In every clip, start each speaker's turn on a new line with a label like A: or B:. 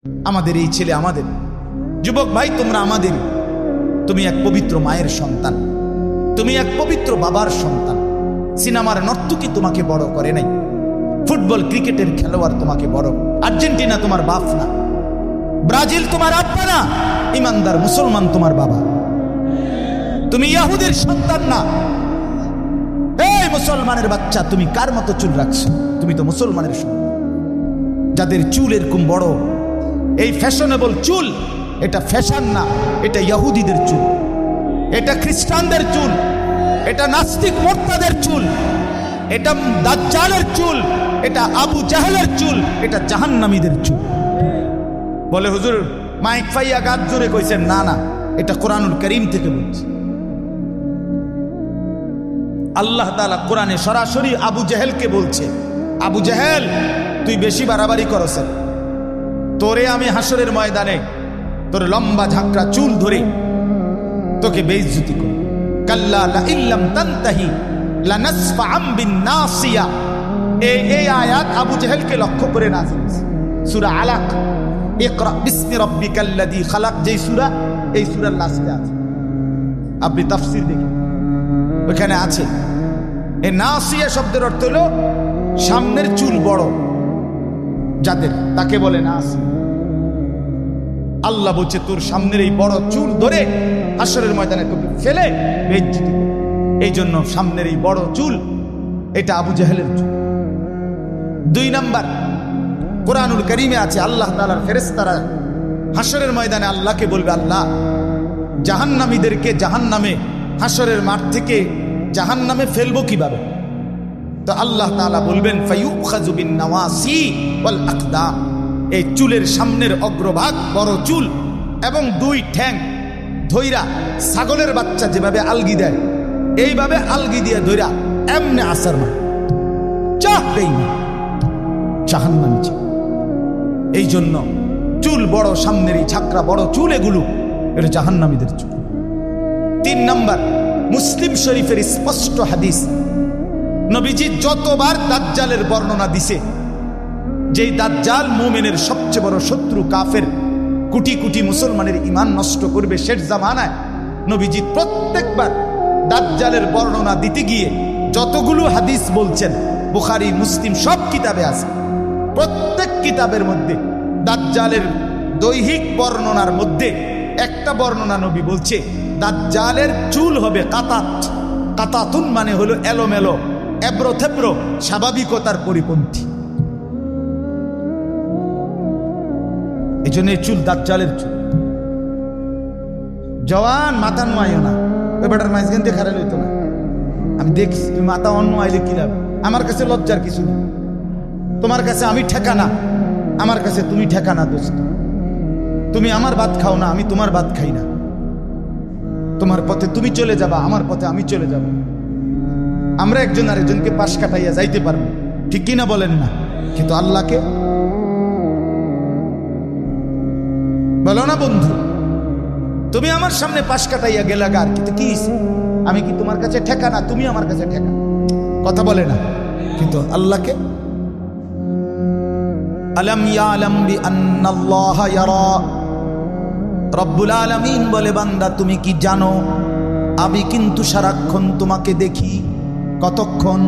A: আমাদের এই ছেলে আমাদের, যুবক ভাই তোমরা আমাদের, তুমি এক পবিত্র মায়ের সন্তান, তুমি এক পবিত্র বাবার সন্তান। সিনেমার নর্তকী তোমাকে বড় করে নাই, ফুটবল ক্রিকেটের খেলোয়াড় তোমাকে বড়, আর্জেন্টিনা তোমার বাপ না, ব্রাজিল তোমার আব্বা না, ইমানদার মুসলমান তোমার বাবা। তুমি ইয়াহুদের সন্তান না। এই মুসলমানের বাচ্চা, তুমি কার মতো চুল রাখছো? তুমি তো মুসলমানের সন্তান। যাদের চুল এরকম বড়, এই ফ্যাশনেবল চুল, এটা ফ্যাশন না, এটা ইহুদিদের চুল, এটা খ্রিস্টানদের চুল, এটা নাস্তিক মোর্তাদের চুল, এটা দাজ্জালের চুল, এটা আবু জাহেলের চুল, এটা জাহান্নামীদের চুল। বলে হুজুর মাইক ফাইয়া গাত জোরে কইছেন, না না, এটা কোরআনুল কারীম থেকে বলছে। আল্লাহ তাআলা কোরআনে সরাসরি আবু জাহেলকে বলছে, আবু জাহেল তুই বেশি বাড়াবাড়ি করছ, তোরে আমি হাসরের ময়দানে তোর লম্বা ঝাঁকড়া চুল ধরে তোকে বেইজ্জতি করব। কাল্লা লা ইল্লাম তানতাহি লানাসফাআম বিন-নাসিয়া। এই আয়াত আবু জাহেলকে লক্ষ্য করে নাযিল হয়েছে। সূরা আলাক, ইকরা বিসমি রাব্বিকাল্লাযী খালাক, যেই সূরা, এই সূরার লাস্টে আছে। আপনি তাফসীর দেখেন, ওখানে আছে এই নাসিয়া শব্দের অর্থ হলো সামনের চুল বড় যাদের, তাকে বলে নাসিয়া। আল্লাহ বলছে তোর সামনের এই বড় চুল ধরে হাসরের ময়দানে তোকে ফেলে বেইজ্জতি করব। এই জন্য সামনের এই বড় চুল, এটা আবু জাহেলের চুল। 2 নাম্বার, কোরআনুল কারীমে আছে আল্লাহ তাআলার ফেরেশতারা হাসরের ময়দানে আল্লাহকে বলবে, আল্লাহ জাহান্নামীদেরকে জাহান্নামে, হাসরের মাঠ থেকে জাহান্নামে ফেলবো কিভাবে? তো আল্লাহ তাআলা বলবেন ফায়ুখাযু বিন-নাওয়াসি ওয়াল আকদাম। এই চুলের সামনের অগ্রভাগ বড় চুল এবং 2 ঠ্যাং ধইরা ছাগলের বাচ্চা যেভাবে আলগি দেয়, এইভাবে আলগি দিয়ে ধইরা এমনে আসার মা চাহবেই না জাহান্নামী। এই জন্য চুল বড়, সামনের এই ঝাঁকড়া বড় চুল, এগুলো এটা জাহান্নামীদের চুল। 3 নাম্বার, মুসলিম শরীফের স্পষ্ট হাদিস, নবীজি যতবার দাজ্জালের বর্ণনা দিছে, যেই দাজ্জাল মুমিনের সবচেয়ে বড় শত্রু, কাফের, কোটি কোটি মুসলমানের ঈমান নষ্ট করবে শেষ জামানায়, নবীজি প্রত্যেকবার দাজ্জালের বর্ণনা দিতে গিয়ে যতগুলো হাদিস বলছেন, বুখারী মুসলিম সব কিতাবে আছে, প্রত্যেক কিতাবের মধ্যে দাজ্জালের দৈহিক বর্ণনার মধ্যে একটা বর্ণনা নবী বলছে দাজ্জালের চুল হবে কাতাত। কাতাতুন মানে হলো এলোমেলো, এবড়ো থেবড়ো, স্বাভাবিকতার পরিপন্থী। এই জন্য এই চুল দাজ্জালের চুল। জওয়ান মাথা নোয়াইও না, ওই বেটার মাঝখান দিয়ে খারাপ হইতো না। আমি দেখছি তুমি মাথা অন্য আইলে কি লাভ? আমার কাছে লজ্জার কিছু নেই। তোমার কাছে আমি ঠেকানা, আমার কাছে তুমি ঠেকানা। দোস্ত, তুমি আমার ভাত খাও না, আমি তোমার ভাত খাই না। তোমার পথে তুমি চলে যাবা, আমার পথে আমি চলে যাব। আমরা একজন আরেকজনকে পাশ কাটাইয়া যাইতে পারবো, ঠিক কিনা বলেন না? কিন্তু আল্লাহকে বলো না, বন্ধু তুমি আমার সামনে পাশ কাটাইয়া গেলা গার, কিন্তু কি আমি কি তোমার কাছে ঠেকানা? তুমি আমার কাছে ঠেকা, কথা বলে না। কিন্তু আল্লাহকে, আলাম ইয়ালাম বিআন্নাল্লাহা ইয়ারা, রব্বুল আলামিন বলে, বান্দা তুমি কি জানো আমি কিন্তু সারাক্ষণ তোমাকে দেখি। কতক্ষণ?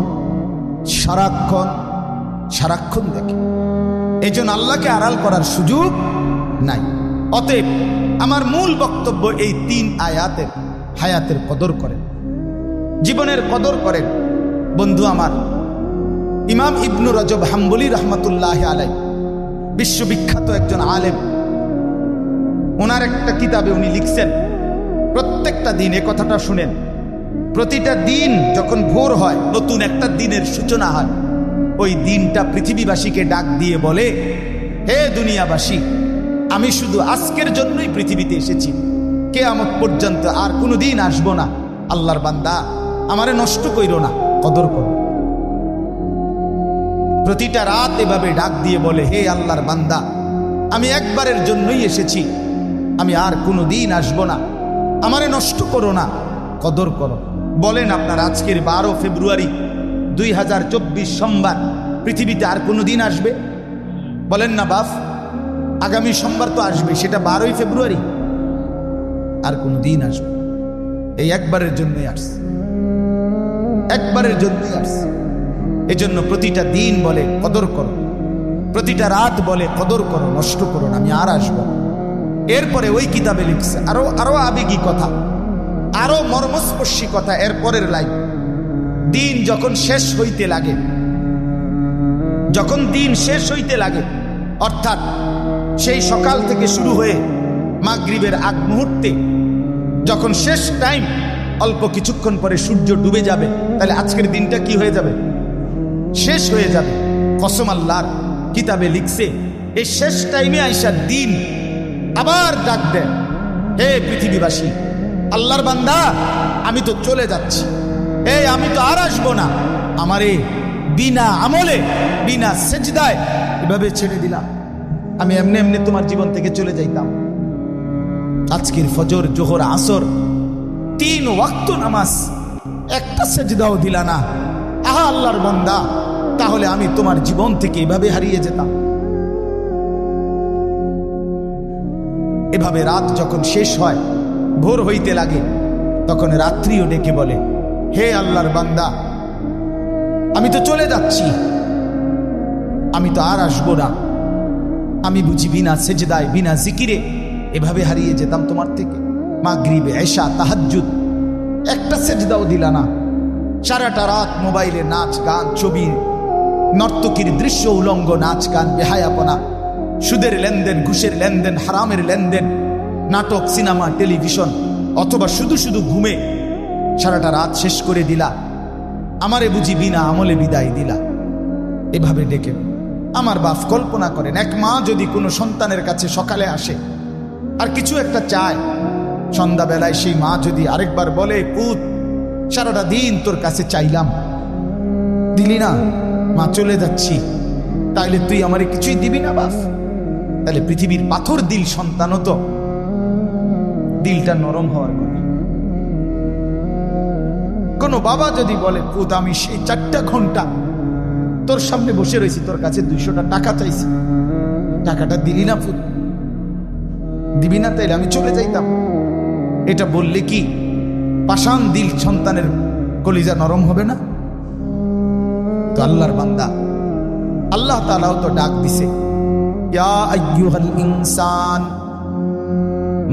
A: সারাক্ষণ, সারাক্ষণ দেখি। এই জন্য আল্লাহকে আড়াল করার সুযোগ নাই। অতএব আমার মূল বক্তব্য এই 3 আয়াতের, হায়াতের কদর করেন, জীবনের কদর করেন। বন্ধু আমার, ইমাম ইবনু রজব হাম্বলি রহমতুল্লাহ আলাইহি, বিশ্ববিখ্যাত একজন আলেম, ওনার একটা কিতাবে উনি লিখছেন, প্রত্যেকটা দিন, এ কথাটা শুনেন, প্রতিটা দিন যখন ভোর হয়, নতুন একটা দিনের সূচনা হয়। ওই দিনটা পৃথিবীবাসীকে ডাক দিয়ে বলে, হে দুনিয়াবাসী, আমি শুধু আজকের জন্যই পৃথিবীতে এসেছি, কিয়ামত পর্যন্ত আর কোনো দিন আসবো না। আল্লাহর বান্দা, আমারে নষ্ট কইরো না, কদর করো। প্রতিটা রাত এভাবে ডাক দিয়ে বলে, হে আল্লাহর বান্দা, আমি একবারের জন্যই এসেছি, আমি আর কোনো দিন আসবো না, আমারে নষ্ট করো না, কদর করো। বলেন আপনার আজকের 12 ফেব্রুয়ারি 2024 সোমবার পৃথিবীতে আর কোনো দিন আসবে? বলেন না বাপ, আগামী সোমবার তো আসবে, সেটা 12ই ফেব্রুয়ারি, আর কোন দিন আসবে? এই একবারের জন্যই আসছে, একবারের জন্যই আসছে। এজন্য প্রতিটা দিন বলে কদর করো, প্রতিটা রাত বলে কদর করো, নষ্ট করো না, আমি আর আসবো। এরপরে ওই কিতাবে লিখছে আরো আবেগী কথা, আরো মর্মস্পর্শী কথা। এরপরের লাইন, দিন যখন শেষ হইতে লাগে, যখন দিন শেষ হইতে লাগে, অর্থাৎ সেই সকাল থেকে শুরু হয়ে মাগরিবের আগ মুহূর্তে যখন শেষ টাইম, অল্প কিছুক্ষণ পরে সূর্য ডুবে যাবে, তাহলে আজকের দিনটা কি হয়ে যাবে? শেষ হয়ে যাবে। কসম আল্লাহর, কিতাবে লিখছে এই শেষ টাইমে আইসা দিন আবার ডাক দেয়, হে পৃথিবীবাসী, আল্লাহর বান্দা আমি তো চলে যাচ্ছি, এই আমি তো আর আসবো না, আমারে বিনা আমলে বিনা সেজদায় এভাবে ছেড়ে দিলাম, আমি এমনি এমনি তোমার জীবন থেকে চলে যাইতাম। আজকের ফজর, জোহর, আসর 3 ওয়াক্ত নামাজ, একটা সেজদাও দিলা না, আহা আল্লাহর বান্দা, তাহলে আমি তোমার জীবন থেকে এভাবে হারিয়ে যেতাম। এভাবে রাত যখন শেষ হয়, ভোর হইতে লাগে, তখন রাত্রিও ডেকে বলে, হে আল্লাহর বান্দা আমি তো চলে যাচ্ছি, আমি তো আর আসবো না, আমি বুঝি বিনা সেজদায় বিনা জিকিরে এভাবে হারিয়ে যেতাম তোমার থেকে। মাগরিব, এশা, তাহাজ্জুদ একটা সেজদাও দিলা না, সারাটা রাত মোবাইলে নাচ গান, ছবি, নর্তকীর দৃশ্য উলঙ্গ নাচ গান, বেহায়াপনা, সুদের লেনদেন, ঘুষের লেনদেন, হারামের লেনদেন, নাটক, সিনেমা, টেলিভিশন, অথবা শুধু শুধু ঘুমে সারাটা রাত শেষ করে দিলা, আমারে বুঝি বিনা আমলে বিদায় দিলা। এভাবে ডেকে আমার বাপ, কল্পনা করেন, এক মা যদি কোনো সন্তানের কাছে সকালে আসে আর কিছু একটা চায়, সন্ধ্যাবেলায় সেই মা যদি আরেকবার বলে, পুত সারাটা দিন তোর কাছে চাইলাম, দিলি না, মা চলে যাচ্ছি, তাইলে তুই আমারে কিছুই দিবি না বাপ? তাহলে পৃথিবীর পাথর দিল সন্তানও তো দিলটা নরম হওয়ার কথা। কোন বাবা যদি বলে, পুত আমি সেই 4টা ঘন্টা তোর সামনে বসে রয়েছি, তোর কাছে 200টা টাকা চাইছি, টাকাটা দিলি না পুত, দিবি না, তাইলে আমি চলে যাইতাম। এটা বললে কি পাষাণ দিল সন্তানের কলিজা নরম হবে না? তো আল্লাহর বান্দা, আল্লাহ তাআলাও তো ডাক দিছে, ইয়া আইয়ুহাল ইনসান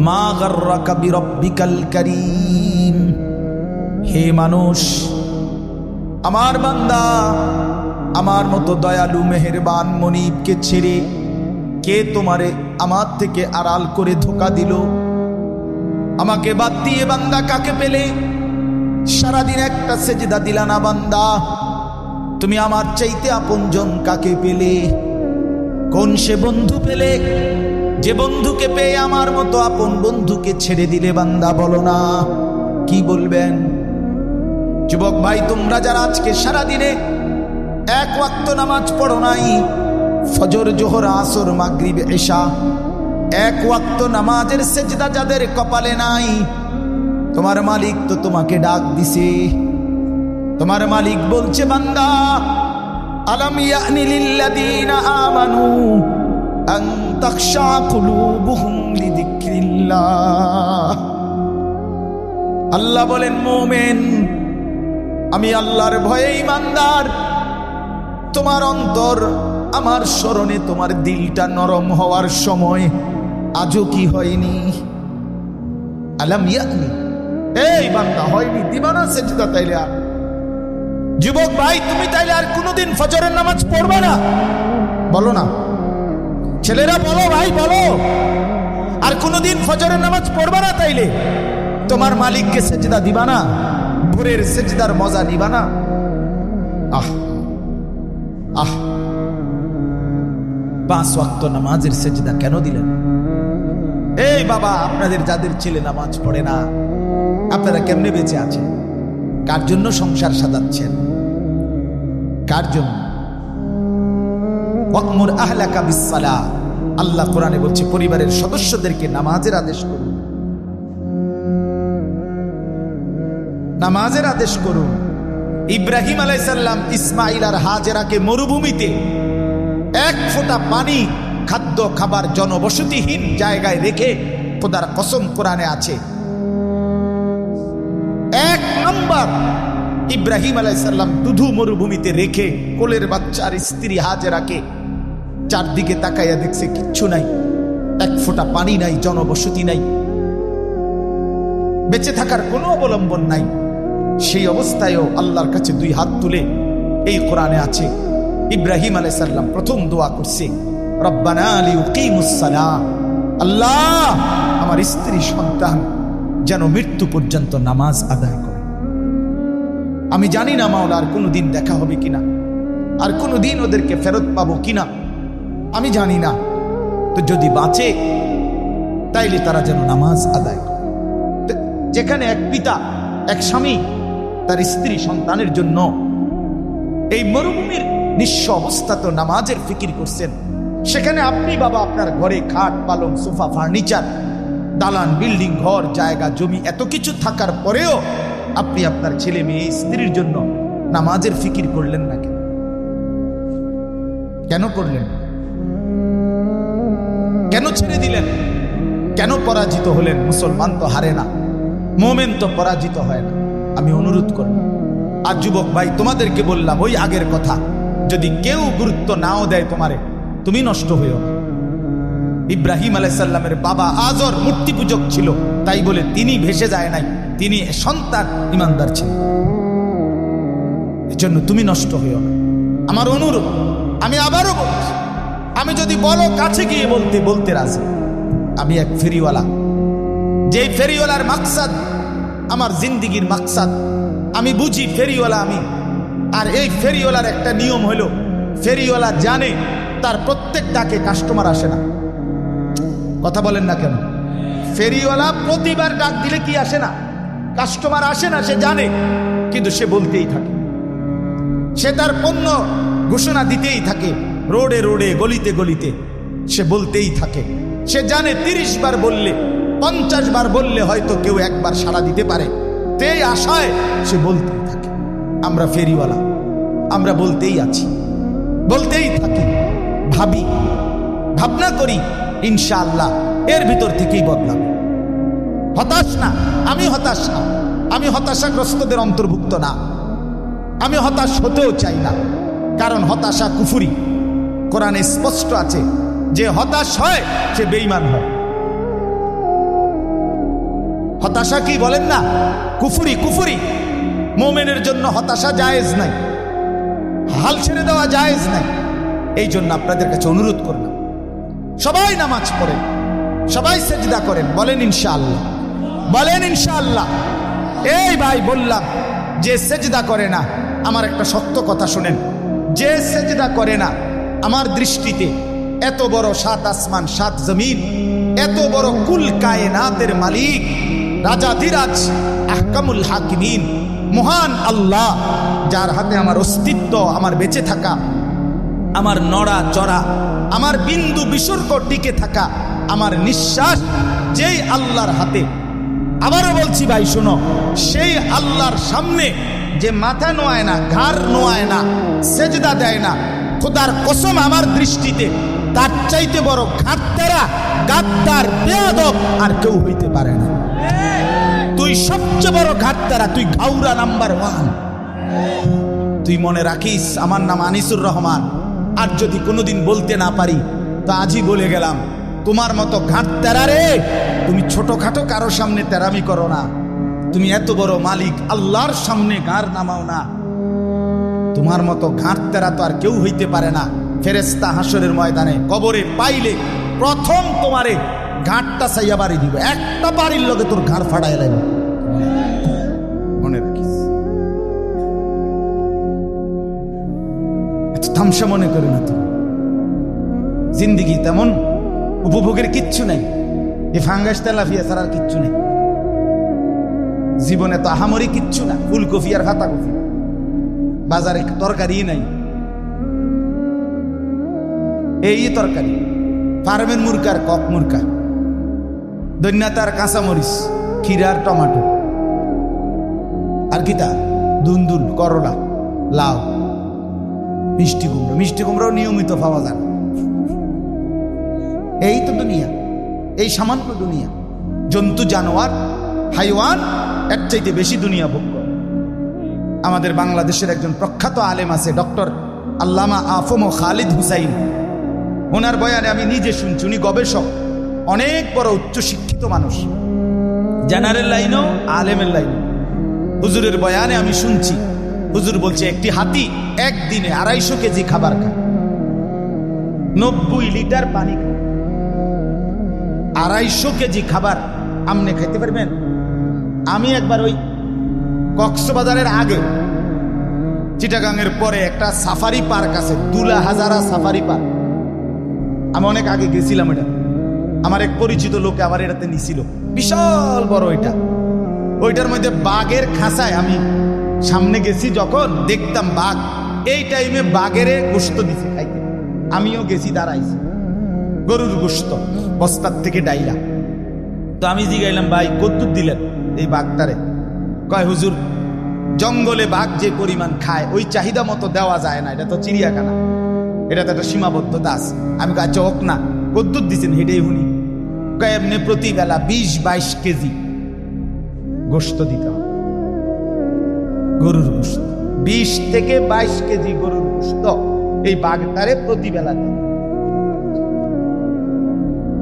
A: মা গাররাকা বিরাব্বিকাল কারীম, হে মানুষ, আমার বান্দা, আমার মতো দয়ালু মেহেরবান মনিবকে ছেড়ে কে তোমারে আমার থেকে আড়াল করে ধোঁকা দিল? আমাকে বাদ দিয়ে বান্দা কাকে পেলে? সারাদিন একটা সেজদা দিলা না বান্দা, তুমি আমার চাইতে আপনজন কাকে পেলে? কোন সে বন্ধু পেলে যে বন্ধুকে পেয়ে আমার মতো আপন বন্ধুকে ছেড়ে দিলে? বান্দা বলো না, কি বলবেন? যুবক ভাই, তোমরা যারা আজকে সারাদিনে 1 ওয়াক্ত নামাজ পড়ো নাই, ফজর, জোহর, আসর, মাগরিব, এশা, 1 ওয়াক্ত নামাজের সেজদা যাদের কপালে নাই, তোমার মালিক তো তোমাকে ডাক দিছে। তোমার মালিক বলছে, বান্দা আলাম ইয়ানি লিল্লাযীনা আমানু আন তাখশা কুলুবুহুম লিযিকরিল্লাহ। আল্লাহ বলেন, মুমিন, আমি আল্লাহর ভয়ে ইমানদার, তোমার অন্তর আমার স্মরণে, তোমার দিলটা নরম হওয়ার সময় আজও কি হয়নি? আলাম ইয়ানি, এই বান্দা হয়নি? দিবা না সেজদা? তাইলে আর যুবক ভাই, তুমি তাইলে আর কোনোদিন ফজরের নামাজ পড়বে না? বলো না ছেলেরা, বলো ভাই, বলো, আর কোনোদিন ফজরের নামাজ পড়বে না? তাইলে তোমার মালিককে সেজদা দিবা না? ভোরের সেজদার মজা নিবা না? আহ আহ 5 ওয়াক্ত নামাজের সেজদা কেন দিলেন? এই বাবা, আপনাদের যাদের ছেলে নামাজ পড়ে না, আপনারা কেমনে বেঁচে আছেন? কার জন্য সংসার সাজাচ্ছেন? কার জন্য? ওয়া'মুর আহলাকা বিস-সালাহ, আল্লাহ কোরআনে বলছে পরিবারের সদস্যদেরকে নামাজের আদেশ করুন, নামাজের আদেশ করুন। ইব্রাহিম আলাইহিস সালাম ইসমাঈল আর হাজেরাকে মরুভূমিতে 1 ফোঁটা পানি খাদ্য খাবার জনবসতিহীন জায়গায় রেখে খোদার কসম কোরআনে আছে। 1 নম্বর, ইব্রাহিম আলাইহিস সালাম দুধু মরুভূমিতে রেখে কোলের বাচ্চার স্ত্রী হাজেরাকে চারদিকে তাকাইয়া দেখছে কিচ্ছু নাই, 1 ফোঁটা পানি নাই, জনবসতি নাই, বেঁচে থাকার কোনো অবলম্বন নাই। সেই অবস্থায়ও আল্লাহর কাছে 2 হাত তুলে, এই কোরআনে আছে, ইব্রাহিম আলাইহিস সালাম প্রথম দোয়া করছে, রব্বানা লিউকিমুস সালাহ, আল্লাহ আমার স্ত্রী সন্তান যেন মৃত্যু পর্যন্ত নামাজ আদায় করে। আমি জানি না মাওলা আর কোনোদিন দেখা হবে কিনা, আর কোনোদিন ওদেরকে ফেরত পাবো কিনা, আমি জানি না। তো যদি বাঁচে তাইলে তারা যেন নামাজ আদায় করে। যেখানে এক পিতা, এক স্বামী তার স্ত্রী সন্তানের জন্য এই মরুভূমির নিঃস্ব অবস্থা তো নামাজের ফিকির করছেন, সেখানে আপনি বাবা আপনার ঘরে খাট পালং সোফা ফার্নিচার দালান বিল্ডিং ঘর জায়গা জমি এত কিছু থাকার পরেও আপনি আপনার ছেলে মেয়ে স্ত্রীর জন্য নামাজের ফিকির করলেন না কেন? কেন করলেন? কেন ছেড়ে দিলেন? কেন পরাজিত হলেন? মুসলমান তো হারে না, মোমেন তো পরাজিত হয় না। আমি অনুরোধ করব, আর যুবক ভাই তোমাদেরকে বললাম ওই আগের কথা, যদি কেউ গুরুত্ব নাও দেয় তোমারে, তুমি নষ্ট হইও না। ইব্রাহিম আলাইহিস সালামের বাবা আজর মূর্তি পূজক ছিল, তাই বলে তিনি ভেসে যায় নাই, তিনি সন্তান ইমানদার ছিলেন। এজন্য তুমি নষ্ট হইও না, আমার অনুরোধ। আমি আবারও বলছি, আমি যদি বলো কাছে গিয়ে বলতে বলতে রাজি। আমি এক ফেরিওয়ালা, যেই ফেরিওয়ালার মাকসাদ আমার জিন্দিগির মাকসাদ, আমি বুঝি ফেরিওয়ালা আমি। আর এই ফেরিওয়ালার একটা নিয়ম হলো, ফেরিওয়ালা জানে তার প্রত্যেক ডাকে কাস্টমার আসে না। কথা বলেন না কেন? ফেরিওয়ালা প্রতিবার ডাক দিলে কি আসে না? কাস্টমার আসে না, সে জানে, কিন্তু সে বলতেই থাকে, সে তার পণ্য ঘোষণা দিতেই থাকে, রোডে রোডে গলিতে গলিতে সে বলতেই থাকে। সে জানে 30 বার বললে 50 বার বললে হয়তো কেউ একবার সাড়া দিতে পারে, এই আশায় সে বলতেই থাকে। আমরা ফেরিওয়ালা, আমরা বলতেই আছি, বলতেই থাকি, ভাবি, ভাবনা করি, ইনশাআল্লাহ এর ভিতর থেকেই বদলাবে। হতাশ না, আমি হতাশ না, আমি হতাশাগ্রস্তদের অন্তর্ভুক্ত না, আমি হতাশ হতেও চাই না, কারণ হতাশা কুফরি। কোরআনে স্পষ্ট আছে, যে হতাশ হয় সে বেঈমান হয়। হতাশা কি বলেন না? কুফরি, কুফরি। মুমিনের জন্য হতাশা জায়েজ নাই, হাল ছেড়ে দেওয়া জায়েজ নাই। এই জন্য আপনাদের কাছে অনুরোধ করলাম, সবাই নামাজ পড়েন, সবাই সেজদা করেন, বলেন ইনশাআল্লাহ, বলেন ইনশাআল্লাহ। এই ভাই বললাম, যে সেজদা করে না, আমার একটা সত্য কথা শুনেন, যে সেজদা করে না, আমার দৃষ্টিতে এত বড় 7 আসমান 7 জমিন, এত বড় কুল কায়নাতের মালিক, রাজাধিরাজ, আহকামুল হাকিমিন, মহান আল্লাহ, যার হাতে আমার অস্তিত্ব, আমার বেঁচে থাকা, আমার নড়া চড়া, আমার বিন্দু বিসর্গ টিকে থাকা, আমার নিঃশ্বাস যেই আল্লাহর হাতে। আবারও বলছি ভাই শোনো, সেই আল্লাহর সামনে যে মাথা নোয়ায় না, ঘাড় নোয়ায় না, সেজদা দেয় না, খোদার কসম আমার দৃষ্টিতে তার চাইতে বড় ঘাটতারা, গাদ্দার, বেয়াদব আর কেউ হইতে পারে না। তুই সবচেয়ে বড় ঘাটতারা, তুই ঘাউরা নাম্বার 1। তুই মনে রাখিস, আমার নাম আনিসুর রহমান, আর যদি কোনোদিন বলতে না পারি তা আজই বলে গেলাম, তোমার মতো ঘাটতারা রে, তুমি ছোটখাটো কারো সামনে তেরামি করো না, তুমি এত বড় মালিক আল্লাহর সামনে ঘাড় নামাও না। তোমার মতো ঘাটতারা তো আর কেউ হইতে পারে না। ফেরেশতা হাসরের ময়দানে কবরে পাইলে প্রথম তোমারে ঘাটটা চাইয়া বাড়ি দিব, একটা বাড়ির লগে তোর ঘাড় ফাড়াই লাগবে, মনে রাখিস। এত তামসা মনে করে না, তো জিন্দিগি তেমন উপভোগের কিচ্ছু নাই, এই ফাঙ্গাস তেলাফিয়া ছাড়া আর কিচ্ছু নেই জীবনে। তো আহামরি কিচ্ছু না, ফুলকপি আর ফাতা কপি, বাজারে তরকারি নাই, এই তরকারি, ফার্মের মুরকার কক মুরকা, দৈন্যাতার কাঁচামরিচ, ক্ষীরার টমাটো, আর কিতা দুন্দুল, করলা, লাউ, মিষ্টি কুমড়ো। মিষ্টি কুমড়াও নিয়মিত পাওয়া যায় না, এই তো দুনিয়া, এই সামান্য দুনিয়া। জন্তু জানোয়ার হাইওয়ান এর চাইতে বেশি দুনিয়া ভোগ করে। আমাদের বাংলাদেশের একজন প্রখ্যাত আলেম আছে, ডক্টর আল্লামা আফম খালিদ হুসাইন। ওনার বয়ানে আমি নিজে শুনছি, উনি গবেষক, অনেক বড় উচ্চশিক্ষিত মানুষ, জেনারেল লাইনও আলেমের লাইনও। হুজুরের বয়ানে আমি শুনছি, হুজুর বলছে একটি হাতি একদিনে 250 কেজি খাবার খায়, 90 লিটার পানি খায়। 250 কেজি খাবার আমনে খাইতে পারবেন? আমি একবার ওই কক্সবাজারের আগে চিটাগাংয়ের পরে একটা সাফারি পার্ক আছে, দুলা হাজারা সাফারি পার্ক। আমি অনেক আগে গেছিলাম, এটা আমার এক পরিচিত লোকে আমার এটাতে নিছিল, বিশাল বড় এটা। ওইটার মধ্যে বাঘের খাঁচায় আমি সামনে গেছি, যখন দেখতাম বাঘ, এই টাইমে বাঘের গোশত দিছে খাইতে। আমিও গেছি, দাঁড়াইছি, গরুর গোশত বস্তার থেকে ডাইলা। তো আমি জিগাইলাম, ভাই কদ্দুর দিলেন এই বাঘটারে? কয় হুজুর, জঙ্গলে বাঘ যে পরিমাণ খায় ওই চাহিদা মতো দেওয়া যায় না, এটা তো চিড়িয়াখানা, এটা তো একটা সীমাবদ্ধতা আছে। আমি কাছে হোক না, কদ্দুর দিচ্ছেন হেঁটেই হুনি? কয় এমনি প্রতি বেলা 20-22 কেজি গোশত দিতে হবে, গরুর গোশত 20 থেকে 22 কেজি গরুর গোশত এই বাঘটারে প্রতি বেলা দিন।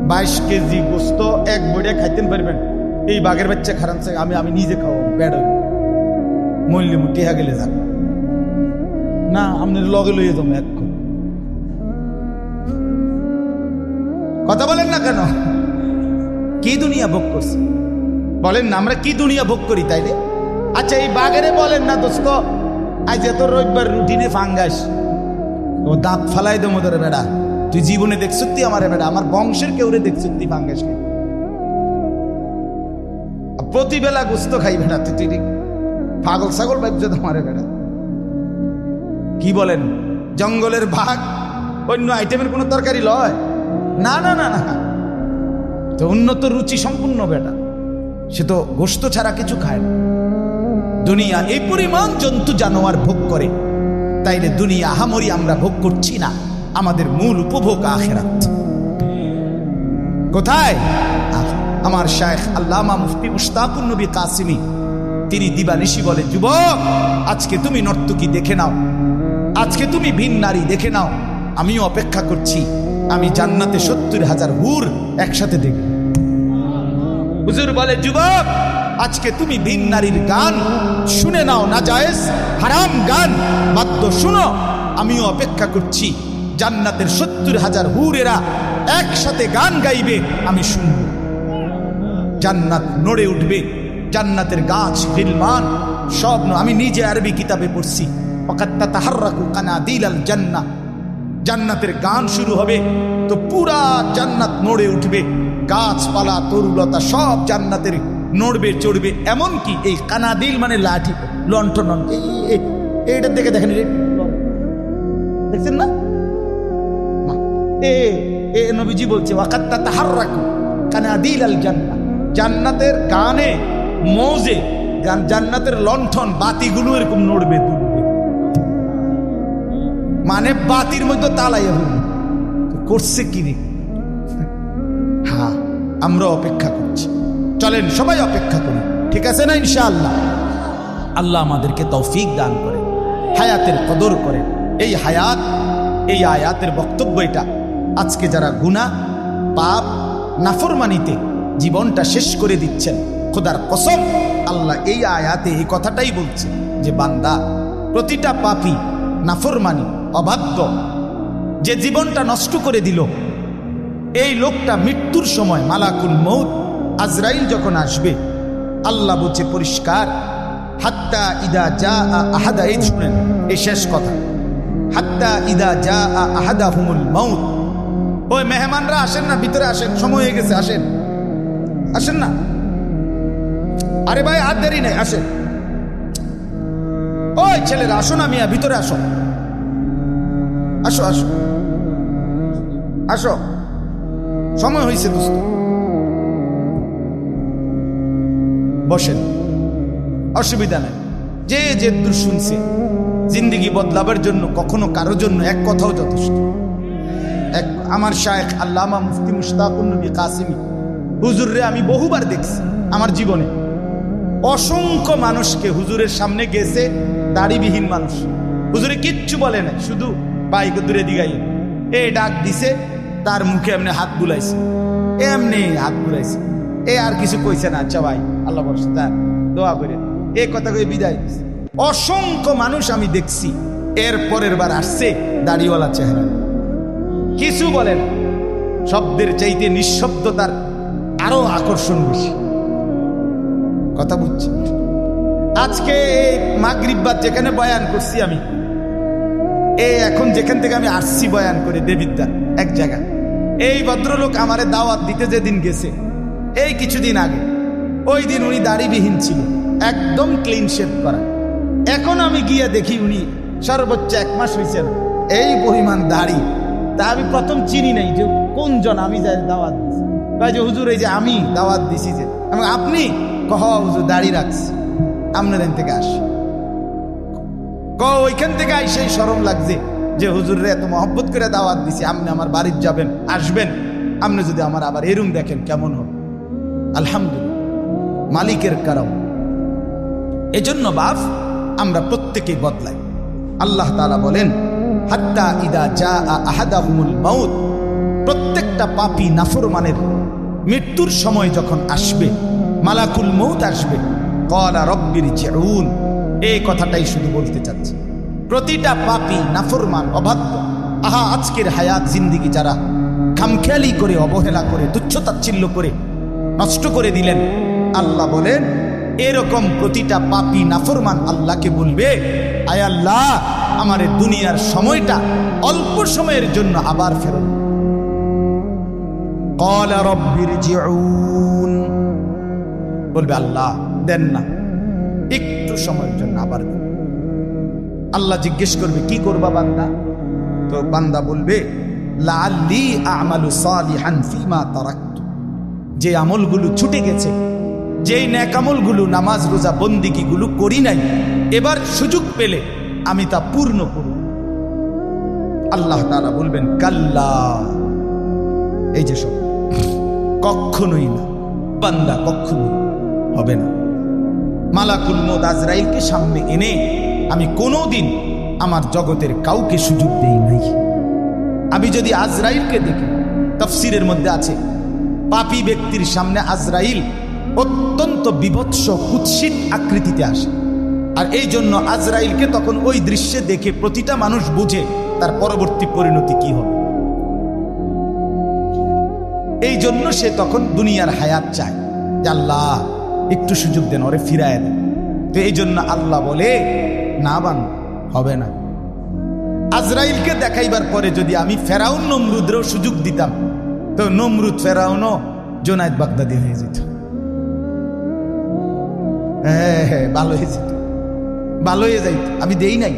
A: 22 কেজি গোশত এক বইটা খাইতেন পারবেন? এই বাঘের বাচ্চা খারাপ আমি নিজে খাবো, ব্যাড হইব, মল্লি মুটিয়া গেলে যাক না, আপনার লগে লইয়ে যাবো এখন। কথা বলেন না কেন? কি দুনিয়া ভোগ করছে বলেন না? আমরা কি দুনিয়া ভোগ করি তাইলে? আচ্ছা এই বাঘেরে বলেন না, দোস্ত আজ এত রোববার রুটিনে ফাঙ্গাস, ও দাঁত ফালাই দেবো তোরে বেড়া, তুই জীবনে দেখছতি আমারে বেড়া, আমার বংশের কেউরে দেখছতি ফাঙ্গাস খাই, প্রতি বেলা গোস্ত খাই বেড়া, তুই পাগল ছাগল ভাবছে তোমারে বেড়া। কি বলেন? জঙ্গলের বাঘ অন্য আইটেমের কোনো তরকারি লয় না, না না না, তো উন্নত রুচি সম্পূর্ণ বেটা, সে তো গোস্ত ছাড়া কিছু খায় না। দুনিয়া এই পরিমাণ জন্তু জানোয়ার ভোগ করে, তাইলে দুনিয়া আহামরি আমরা ভোগ করছি না, আমাদের মূল উপভোগ আখিরাত। কোথায়? আমার শায়েখ আল্লামা মুফতি মুশতাকুন নবী কাসিমি তিনি দিবানিশি বলে, যুবক আজকে তুমি নর্তকী দেখে নাও, আজকে তুমি ভিন নারী দেখে নাও, আমিও অপেক্ষা করছি, আমি জান্নাতে 70,000 হুর একসাথে দেখব। হুজুর বলে, যুবক আজকে তুমি ভিন নারীর গান শুনে নাও, নাজায়েজ হারাম গান বাদ্য শুনো, আমিও অপেক্ষা করছি, জান্নাতের 70,000 হুরেরা একসাথে গান গাইবে, আমি শুনব, জান্নাত নড়ে উঠবে, জান্নাতের গাছ গিলমান সব। আমি নিজে আরবি কিতাবে পড়ছি, ওয়াকাত্তা তাহাররাকু কানাদিলাল জান্নাহ, জান্নাতের গান শুরু হবে তো পুরা জান্নাত নড়ে উঠবে, গাছপালা তরুলতা সব জান্নাতের নড়বে চড়বে। এমনকি এই কানাদিল মানে লাঠি, লণ্ঠন, এইটার দিকে দেখেন, দেখছেন না? এ নবীজি বলছে, ওয়াকাত্তা তাহাররাকু কানাদিলাল জান্নাহ, জান্নাতের গানে মৌজে জান্নাতের লণ্ঠন বাতিগুলো এরকম নড়বে দুলবে, মানে বাতির মধ্যে তালাই করছে কি রে? হ্যাঁ, আমরা অপেক্ষা করছি, চলেন সবাই অপেক্ষা করি, ঠিক আছে না? ইনশাআল্লাহ আল্লাহ আমাদেরকে তৌফিক দান করে, হায়াতের কদর করে। এই হায়াত, এই আয়াতের বক্তব্য এটা, আজকে যারা গুনাহ পাপ নাফরমানিতে জীবনটা শেষ করে দিচ্ছেন, খোদার কসম আল্লাহ এই আয়াতে এই কথাটাই বলছে যে বান্দা, প্রতিটা পাপী নাফরমানি অবাধ্য যে জীবনটা নষ্ট করে দিল, এই লোকটা মৃত্যুর সময় মালাকুল মউত আজরাইল যখন আসবে, আল্লাহ বলছে পরিষ্কার, হাত্তা ইদা জা আহাদা, এই শুনেন এই শেষ কথা, হাত্তা ইদা জা আহাদাহুমুল মউত, ওই মেহমানরা আসেন না, ভিতরে আসেন, সময় হয়ে গেছে, আসেন আসেন না, আরে ভাই আর দেরি নেই, আসেন, ওই ছেলেরা আসো না মিয়া, ভিতরে আসো, আসো আসো আসো, সময় হয়েছে দোস্ত, বসেন, অসুবিধা নেই। যে যে দূর শুনছে, জিন্দিগি বদলাবার জন্য কখনো কারোর জন্য এক কথাও যথেষ্ট। আমার শায়েখ আল্লামা মুফতি মুশতাকুন নবী কাসিমি হুজুররে আমি বহুবার দেখছি আমার জীবনে। অসংখ্য মানুষকে হুজুরের সামনে গেছে, দাড়িবিহীন মানুষ, হুজুরে কিচ্ছু বলে না, শুধু বাইক দূরে দিগাইয়ে এ ডাক দিছে, তার মুখে এমনি হাত বুলাইছে, এমনি হাত বুলাইছে, এ আর কিছু কইছে না, আচ্ছা ভাই আল্লাহ বর্ষে তার দোয়া করে এ কথা কয়ে বিদায় দিছে। অসংখ্য মানুষ আমি দেখছি, এর পরের বার আসছে দাড়িওয়ালা চেহারা, কিছু বলেন, শব্দের চাইতে নিঃশব্দতার আরো আকর্ষণ বেশি। কথা বুঝছি? আজকে মাগরিব বাদ যেখানে বয়ান করছি আমি, এখন যেখান থেকে আমি আসছি বয়ান করে দেবিদ্যার এক জায়গা, এই ভদ্রলোক আমারে দাওয়াত দিতে যেদিন গেছে এই কিছুদিন আগে, ওই দিন উনি দাড়িবিহীন ছিল, একদম ক্লিন শেভ করা। এখন আমি গিয়ে দেখি উনি সর্বোচ্চ 1 মাস হয়েছে এই পরিমাণ দাড়ি। তা আমি প্রথম চিনি নাই যে কোনজন আমি যাই দাওয়াত দিছি, যে হুজুর এই যে আমি দাওয়াত দিছি, যে আপনি কহ হুজুর দাড়ি রাখছি, আপনার এখান থেকে আসি, ওইখান থেকে আইসে শরম লাগছে যে হুজুরে এত মহব্বত করে দাওয়াত দিছি, আপনি আমার বাড়ির যাবেন, আসবেন, আপনি যদি আমার আবার এরম দেখেন কেমন হবে। আলহামদুলিল্লাহ, মালিকের কারণ। এজন্য বাপ আমরা প্রত্যেকেই বদলাই। আল্লাহ তাআলা বলেন, হাত্তা ইদা জাআ আহাদাহুমুল মাউত, প্রত্যেকটা পাপী নাফরমানের মৃত্যুর সময় যখন আসবে, মালাকুল মউত আসবে, ক্বালা রব্বিরজিউন, এই কথাটাই শুধু বলতে চাচ্ছি। প্রতিটা পাপী নাফরমান অবাধ্য, আজকের হায়াত জিন্দিগি যারা খামখেয়ালি করে, অবহেলা করে, তুচ্ছতাচ্ছিল্য করে নষ্ট করে দিলেন, আল্লাহ বলেন এরকম প্রতিটা পাপী নাফরমান আল্লাহকে বলবে, আয় আল্লাহ আমার দুনিয়ার সময়টা অল্প সময়ের জন্য আবার ফেরত। ক্বালা রব্বিরজিউন, বলবে আল্লাহ দেন না, একটু সময়ের জন্য আবার দেন। আল্লাহ জিজ্ঞেস করবে কি করবা বান্দা? তো বান্দা বলবে লাআল্লি আ'মালু সালিহান ফিমা তারাকতু, যে আমলগুলো ছুটে গেছে, যেই নেক আমলগুলো, নামাজ রোজা বন্দিগিগুলো করি নাই, এবার সুযোগ পেলে আমি তা পূর্ণ করব। আল্লাহ তাআলা বলবেন কাল্লা, এই যে সব কখনোই না বান্দা, কখনোই হবে না। মালাকুল মউত আজরাইলকে সামনে এনে আমি কোনোদিন আমার জগতের কাউকে সুযোগ দেই নাই। আমি যদি আজরাইলকে দেখি, তাফসীরের মধ্যে আছে পাপী ব্যক্তির সামনে আজরাইল অত্যন্ত বিভৎস কুৎসিত আকৃতিতে আসে, আর এই জন্য আজরাইলকে তখন ওই দৃশ্যে দেখে প্রতিটা মানুষ বুঝে তার পরবর্তী পরিণতি কি হবে। এই জন্য সে তখন দুনিয়ার হায়াত চায়, যে আল্লাহ একটু সুযোগ দেন, ওরে ফিরায় দেন। তো এই জন্য আল্লাহ বলে না বান, হবে না। আজরাইলকে দেখাইবার পরে যদি আমি ফেরাউন নমরুদেরও সুযোগ দিতাম, তো নমরুদ ফেরাউনও জোনায়েদ বাগদাদি হয়ে যেত। হ্যাঁ, ভালো হয়ে যেত, ভালো হয়ে যাইত। আমি দেই নাই,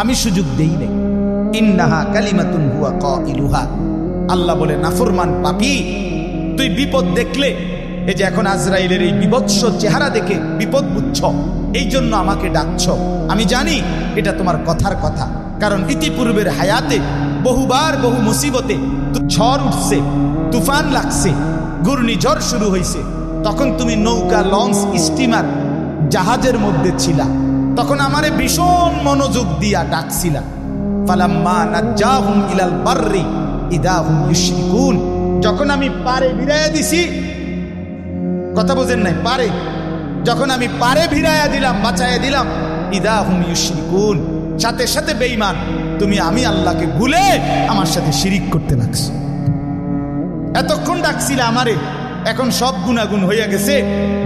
A: আমি সুযোগ দেই নাই। ইন্নাহা কালিমাতুন হুয়া কাইলুহা, আল্লাহ বলে নাফরমান পাপী, তুই বিপদ দেখলে, এই যে এখন আজরাইলের এই বিভৎস চেহারা দেখে বিপদ বুঝছ, এই জন্য আমাকে ডাকছ। আমি জানি এটা তোমার কথার কথা, কারণ ইতিপূর্বের হায়াতে বহুবার বহু মুসিবতে ঝড় উঠছে, তুফান লাগছে, ঘূর্ণিঝড় শুরু হয়েছে, তখন তুমি নৌকা, লঞ্চ, স্টিমার, জাহাজের মধ্যে ছিলা, তখন আমারে ভীষণ মনোযোগ দিয়া ডাকছিলা। ফালাম্মা নাজ্জাহুম ইলাল বাররি ইদা হুম ইউশরিকুন, যখন আমি পারে ভিড়াইয়া দিছি, কথা বোঝেন নাই, পারে যখন আমি পারে ভিড়াইয়া দিলাম, বাঁচাইয়া দিলাম, ইদা হুম ইউশরিকুন, সাথে সাথে বেঈমান তুমি আমি আল্লাহকে ভুলে আমার সাথে শিরিক করতে লাগছো। এতক্ষণ ডাকছিলা আমারে, এখন সব গুণাগুণ হইয়া গেছে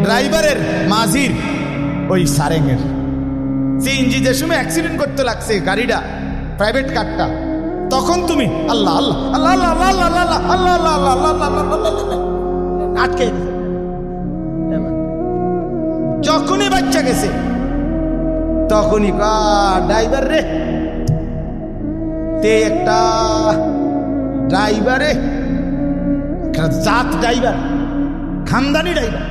A: ড্রাইভারের, মাঝির, ওই সারেঙের। সিএনজি যে সময় অ্যাক্সিডেন্ট করতে লাগছে গাড়িটা, প্রাইভেট কারটা, তখন তুমি আল্লাহ আল্লাহ আল্লাহ আল্লাহ আল্লাহ আল্লাহ আল্লাহ আল্লাহ আল্লাহ আল্লাহ আটকে। যখনই বাচ্চা গেছে তখনই ড্রাইভার রে, তে একটা ড্রাইভারে, জাত ড্রাইভার, খানদানি ড্রাইভার,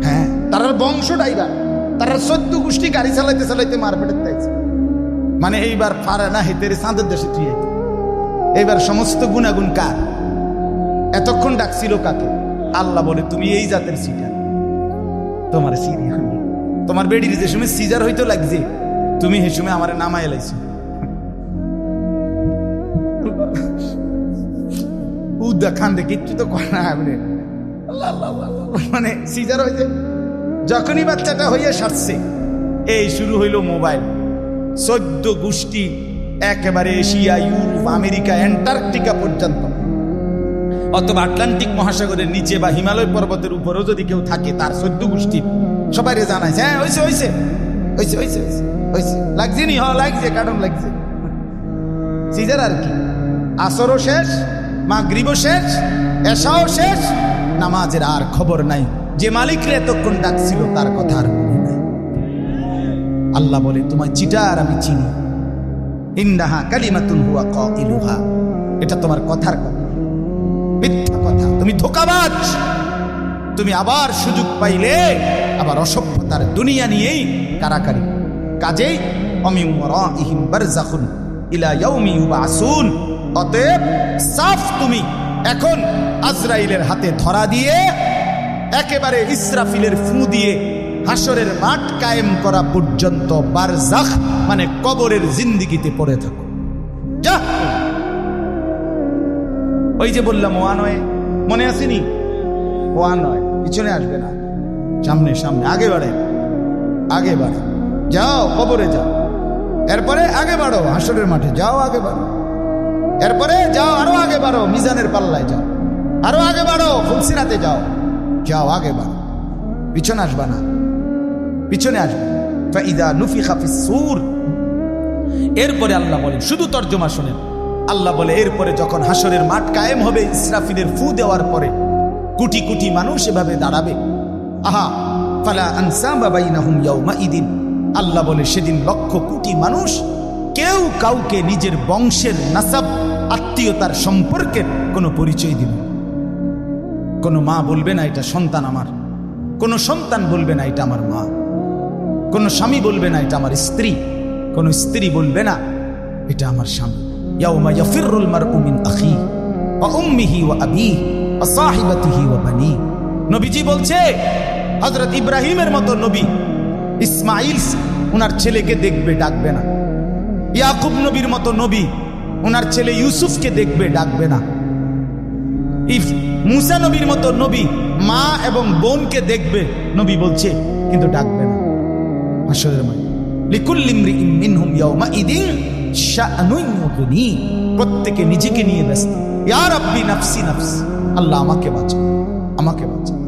A: হ্যাঁ তার বংশ ড্রাইভার, তার 14 গোষ্ঠী গাড়ি চালাইতে চালাইতে মারপেটের তাইছে, মানে এইবার পারে না হেতেরে চাঁদের দেশে তুই এবার সমস্ত গুণাগুণ কার? এতক্ষণ ডাকছিল কাকে? আল্লাহ বলে তুমি এই জাতের সিটার, তোমার সিরি হইনি। তোমার বেডির যে সময় সিজার হইতো লাগছে, তুমি সে সময় আমার নামায় এলাইছো। উদ্দা খান দে কিচ্ছু তো করে না, মানে সিজার হয়েছে। যখনই বাচ্চাটা হইয়া সারছে, এই শুরু হইল মোবাইল। 14 গোষ্ঠী, একেবারে এশিয়া, ইউরোপ, আমেরিকা, অ্যান্টার্কটিকা পর্যন্ত, অথবা আটলান্টিক মহাসাগরের নিচে বা হিমালয় পর্বতের উপরেও যদি কেউ থাকে, তার 14 গোষ্ঠী সবাই জানাইছে, হ্যাঁ হয়েছে হয়েছে হয়েছে হয়েছে হয়েছে, লাগছে নি? হ্যাঁ লাগছে, কারণ লাগছে সিজার। আর কি, আসরও শেষ, মাগরিবও শেষ, এশাও শেষ, নামাজের আর খবর নাই। যে মালিকরে এতক্ষণ ডাকছিল তার কথা আর মনে নাই। আল্লাহ বলে তোমায় চিটার আমি চিনি। ইন্নাহা কালিমাতুন হুয়া কাইলুহা, এটা তোমার কথার কথা, মিথ্যা কথা, তুমি ধোঁকাবাজ। তুমি আবার সুযোগ পাইলে আবার অসভ্যতার দুনিয়া নিয়েই কারাকারি। কাজেই অমিন ওয়ারাইহিম বারযাখুন ইলা ইয়াউমি ইউবাসুন, অতএব সাফ তুমি এখন আজরাইলের হাতে ধরা দিয়ে একেবারে ইসরাফিলের ফু দিয়ে হাসরের মাঠ কায়েম করা পর্যন্ত বারজাখ মানে কবরের জিন্দেগিতে পড়ে থাকো। যা, ওই যে বললাম ওয়া নয়, মনে আসেনি? ওয়া নয়, পিছনে আসবে না, সামনে সামনে, আগে বাড়ে, আগে বাড়ে, যাও কবরে যাও, এরপরে আগে বাড়ো হাসরের মাঠে, যাও আগে বাড়ো, এরপরে যাও আরো আগে বাড়ো মিজানের পাল্লায়, যাও আরো আগে বাড়ো ফুলসিরাতে, যাও যাও আগে বাড়ো, পিছনে আসবা না, পিছনে আসবে। ফাইদা নুফিখা ফিস-সূর, এরপরে আল্লাহ বলেন, শুধু তর্জমা শুনেন। আল্লাহ বলে এরপরে যখন হাসরের মাঠ কায়েম হবে, ইসরাফিলের ফু দেওয়ার পরে কোটি কোটি মানুষ এভাবে দাঁড়াবে। আহা ফালা আনসাবা বাইনাহুম ইয়াউমাইদিন, আল্লাহ বলে সেদিন লক্ষ কোটি মানুষ কেউ কাউকে নিজের বংশের নাসাব, আত্মীয়তার সম্পর্কের কোনো পরিচয় দিবে। কোনো মা বলবে না এটা সন্তান আমার, কোনো সন্তান বলবে না এটা আমার মা, কোনো স্বামী বলবে না এটা আমার স্ত্রী, কোনো স্ত্রী বলবে না এটা আমার স্বামী। ইয়াউমা ইয়াফিরুল মারউ মিন আখিহি ওয়া উম্মিহি ওয়া আবিহি ওয়া সাহিবাতিহি ওয়া বানি। নবীজি বলছে, হযরত ইব্রাহিমের মতো নবী ইসমাইল ওনার ছেলেকে দেখবে, ডাকবে না। ইয়াকুব নবীর মতো নবী ওনার ছেলে ইউসুফকে দেখবে, ডাকবে না। মুসা নবীর মতো নবী মা এবং বোনকে দেখবে, নবী বলছে, কিন্তু ডাকবে না। হাসরের মাঠে লিকুল্লি ইমরিইন মিনহুম ইয়াউমাইদিন শাআনুন ইউগনি, প্রত্যেকে নিজেকে নিয়ে ব্যস্ত। ইয়া রাব্বি নাফসি নাফসি, আল্লাহ আমাকে বাঁচাও, আমাকে বাঁচাও।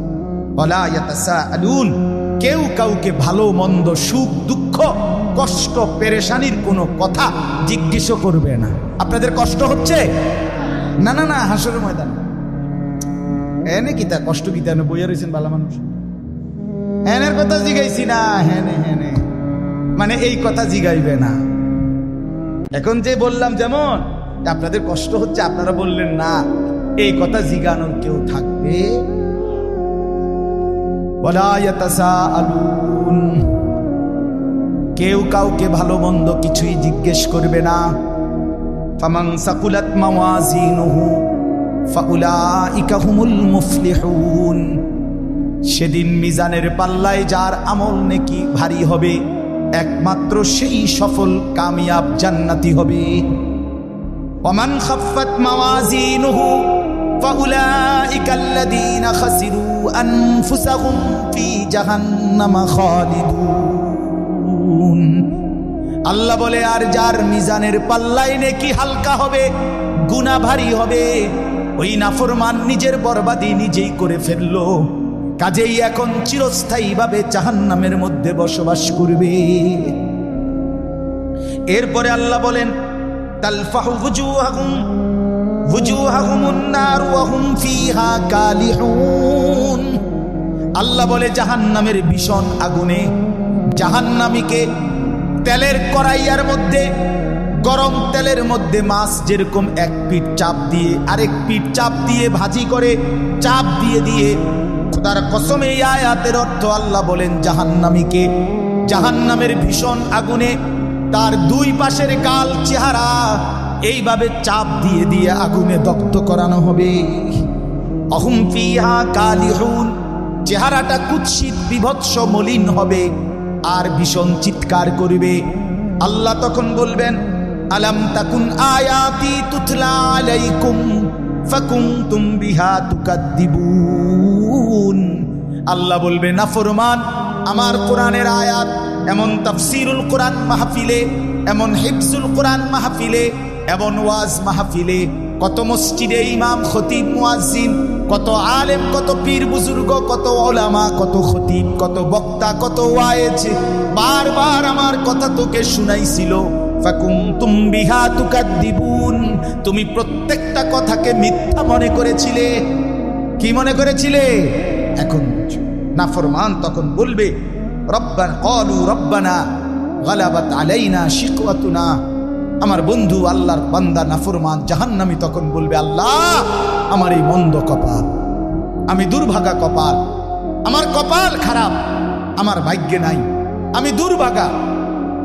A: ওয়ালা ইয়াতাসাআলুন, কেউ কাউকে ভালো মন্দ, সুখ দুঃখ, কষ্ট পেরেশানির কোনো কথা জিজ্ঞেস করবে না। আপনাদের কষ্ট হচ্ছে? না না না, হাসরের ময়দান এনে কি তা কষ্ট কি তা বইয়া রয়েছেন ভালো মানুষ, হ্যানের কথা জিগাইছি না, হ্যানে হ্যানে মানে এই কথা জিগাইবে না। এখন যে বললাম যেমন আপনাদের কষ্ট হচ্ছে, আপনারা বললেন না, এই কথা জিগানোর কেউ থাকবে? ওয়ালা ইয়াতাসাআলুন, কেউ কাউকে ভালো মন্দ কিছুই জিজ্ঞেস করবে না। ফামান সাকুলাত মাওয়াজিনুহু ফাউলাইকা হুমুল মুফলিহুন, সেদিন মিজানের পাল্লায় যার আমল নেকি ভারী হবে, একমাত্র সেই সফল কামিয়াব জান্নাতি হবে। ওয়ামান খাফফাত মাওয়াজিনুহু ফাউলাইকা আল্লাযীনা খাসিরু আনফুসাহুম ফি জাহান্নামা খালিদুন। আল্লাহ বলে, আর যার মিজানের পাল্লায় নেকি হালকা হবে, গুনাহ ভারী হবে, ওই নাফরমান নিজের বরবাদি নিজেই করে ফেললো, কাজেই এখন চিরস্থায়ীভাবে জাহান্নামের মধ্যে বসবাস করবে। এরপরে আল্লাহ বলেন, তালফাহু wujuhahumun nar wa hum fiha kalihun, আল্লাহ বলে জাহান্নামের ভীষণ আগুনে জাহান্নামীকে তেলের কড়াইয়ার মধ্যে, গরম তেলের মধ্যে মাছ যেরকম এক পিঠ চাপ দিয়ে আরেক পিঠ চাপ দিয়ে ভাজি করে চাপ দিয়ে দিয়ে, খোদার কসম এই আয়াতের অর্থ আল্লাহ বলেন জাহান্নামীকে জাহান্নামের ভীষণ আগুনে তার দুই পাশের গাল চেহারা এইভাবে চাপ দিয়ে দিয়ে আগুনে দগ্ধ করানো হবে। অহুম ফিহা কালিহুন, চেহারাটা কুৎসিত বিভৎস মলিন হবে আর ভীষণ চিৎকার করবে। আল্লাহ তখন বলবেন, আলাম তাকুন আয়াতি তুতলা আলাইকুম ফাকুনতুম বিহা তুকাদ্দিবুন। আল্লাহ বলবে, নাফরমান, আমার কোরআনের আয়াত এমন তাফসিরুল কোরআন মাহফিলে, এমন হিফজুল কোরআন মাহফিলে, এমন ওয়াজ মাহফিলে, কত মসজিদে ইমাম খতিব মুয়াজ্জিন, কত আলেম, কত পীর বুজুর্গ, কত ওলামা, কত খতিব, কত বক্তা, কত ওয়াইজ বারবার আমার কথা তোকে শুনাইছিল। ফাকুনতুম বিহা তুকাদ্দিবুন, তুমি প্রত্যেকটা কথাকে মিথ্যা মনে করেছিলে। কি মনে করেছিলে? এখন নাফরমান তখন বলবে, রব্বানা ক্বালু রব্বানা গালাবাত আলাইনা শিকওয়াতুনা। আমার বন্ধু আল্লাহর বান্দা নাফরমান জাহান্নামী তখন বলবে, আল্লাহ, আমার এই মন্দ কপাল, আমি দুর্ভাগা কপাল, আমার কপাল খারাপ, আমার ভাগ্যে নাই, আমি দুর্ভাগা,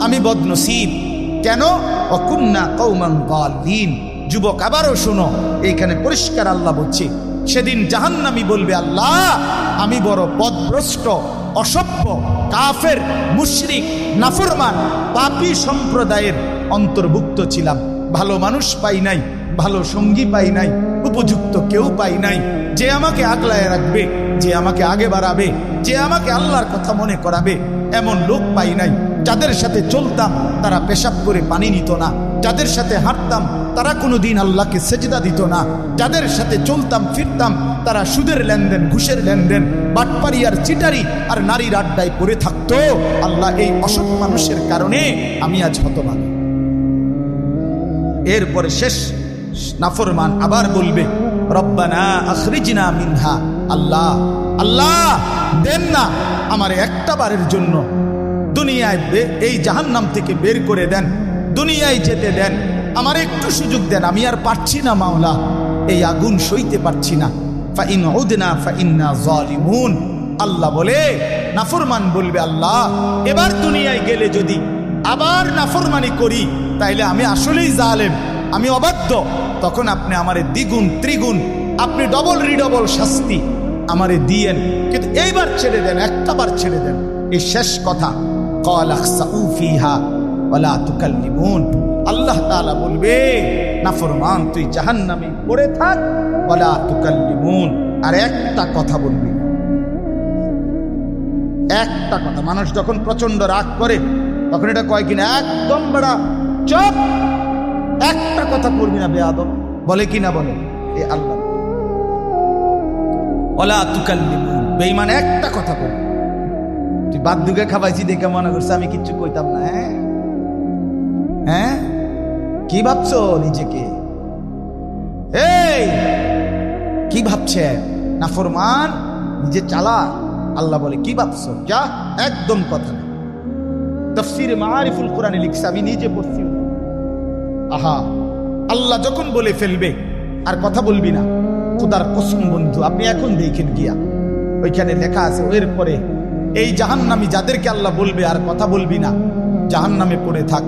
A: আমি বদনসিব। কেন? ওয়াকুন্না কওমান যালিন। যুবক, আবারও শোনো, এইখানে পরিষ্কার আল্লাহ বলছে, সেদিন জাহান্নামী বলবে, আল্লাহ, আমি বড় পথভ্রষ্ট, অসভ্য, কাফের, মুশরিক, নাফরমান, পাপী সম্প্রদায়ের অন্তর্ভুক্ত ছিলাম। ভালো মানুষ পাই নাই, ভালো সঙ্গী পাই নাই, উপযুক্ত কেউ পাই নাই, যে আমাকে আগলায় রাখবে, যে আমাকে আগে বাড়াবে, যে আমাকে আল্লাহর কথা মনে করাবে, এমন লোক পাই নাই। যাদের সাথে চলতাম তারা পেশাব করে পানি নিত না, যাদের সাথে হাঁটতাম তারা কোনোদিন আল্লাহকে সেজদা দিত না, যাদের সাথে চলতাম ফিরতাম তারা সুদের লেনদেন, ঘুষের লেনদেন, বাটপারি আর চিটারি আর নারীর আড্ডায় পড়ে থাকতো। আল্লাহ, এই অসৎ মানুষের কারণে আমি আজ হতভাগা। এরপরে শেষ নাফরমান আবার বলবে, রব্বানা আখরিজনা মিনহা। আল্লাহ, আল্লাহ, দেন না আমার একটা বারের জন্য দুনিয়ায় এই জাহান্নাম থেকে বের করে দেন, দুনিয়ায় যেতে দেন, আমার একটু সুযোগ দেন, আমি আর পারছি না মাওলা, এই আগুন সইতে পারছি না। ফাইন উদনা ফাইন্না যালিমুন। আল্লাহ বলে, নাফরমান বলবে, আল্লাহ, এবার দুনিয়ায় গেলে যদি আবার নাফরমানি করি তাইলে আমি আসলেই জালেম, আমি অবাধ্য, তখন আপনি আমারে দ্বিগুণ ত্রিগুণ, আপনি ডবল রিডবল শাস্তি আমারে দিয়েন, কিন্তু এইবার ছেড়ে দেন, একটা বার ছেড়ে দেন। এই শেষ কথা, ক্বালা খসাউ ফিহা ওয়ালা তুকাল্লিমুন। আল্লাহ তাআলা বলবে, নাফরমান, তুই জাহান্নামে পড়ে থাক, ওয়ালা তুকাল্লিমুন, আর একটা কথা বলবি, একটা কথা। মানুষ যখন প্রচন্ড রাগ করে তখন এটা কয় কিনা, একদম বড়া চুপ, একটা কথা করবি না বেয়াদব, বলে কিনা বলে? এ আল্লাহ, ওয়ালা তুকাল্লিমুন, বেঈমান, একটা কথা বল। তুই বাদ দুগে খাবাইছি দেখে মনে করছে আমি কিচ্ছু কইতাম না। হ্যাঁ, কি ভাবছো নিজেকে? এই কি ভাবছে? নাফরমান, নিজে চালা। আল্লাহ বলে, কি ভাবছো? যা, একদম কথা না। তাফসীরে মাআরিফুল কোরআনে লিখছে, আমি নিজে পড়ছি। আহা, আল্লাহ যখন বলে ফেলবে আর কথা বলবি না, খোদার কসম বন্ধু, আপনি এখন দেখেন গিয়া ওইখানে লেখা আছে, এরপরে এই জাহান্নামী যাদেরকে আল্লাহ বলবে আর কথা বলবি না, জাহান্নামে পড়ে থাক,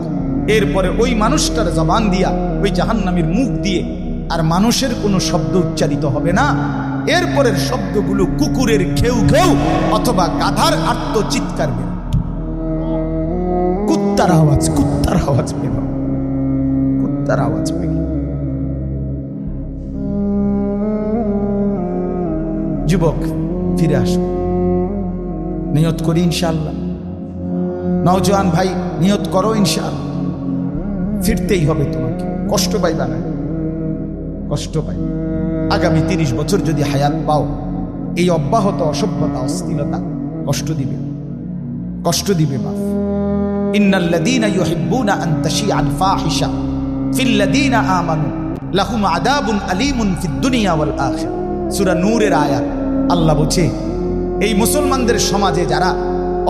A: এরপরে ওই মানুষটার জবান দিয়া, ওই জাহান্নামীর মুখ দিয়ে আর মানুষের কোনো শব্দ উচ্চারিত হবে না। এরপরের শব্দগুলো কুকুরের ঘেউ ঘেউ অথবা গাধার আর্তচিৎকার বের, কুত্তার আওয়াজ, কুত্তার আওয়াজ বের, কুত্তার আওয়াজ বের। যুবক, ফিরে আসো, নিয়ত করি ইনশাআল্লাহ। নওজোয়ান ভাই, নিয়ত করো ইনশাআল্লাহ, ফিরতেই হবে তোমাকে, কষ্ট পাইবা না, কষ্ট পাই। আগামী 30 বছর যদি হায়াত পাও, এই অব্যাহত অসভ্যতা, অস্থিরতা কষ্ট দিবে, কষ্ট দিবে। বাপ, ইন্নাল্লাযীনা ইউহিব্বুনা আন তাশিআল ফাহিশা ফিল্লাযীনা আমানু লাহুম আযাবুন আলীমুন ফিদ দুনিয়া ওয়াল আখিরাহ। সূরা নূরের আয়াত। আল্লাহ বলছে, এই মুসলমানদের সমাজে যারা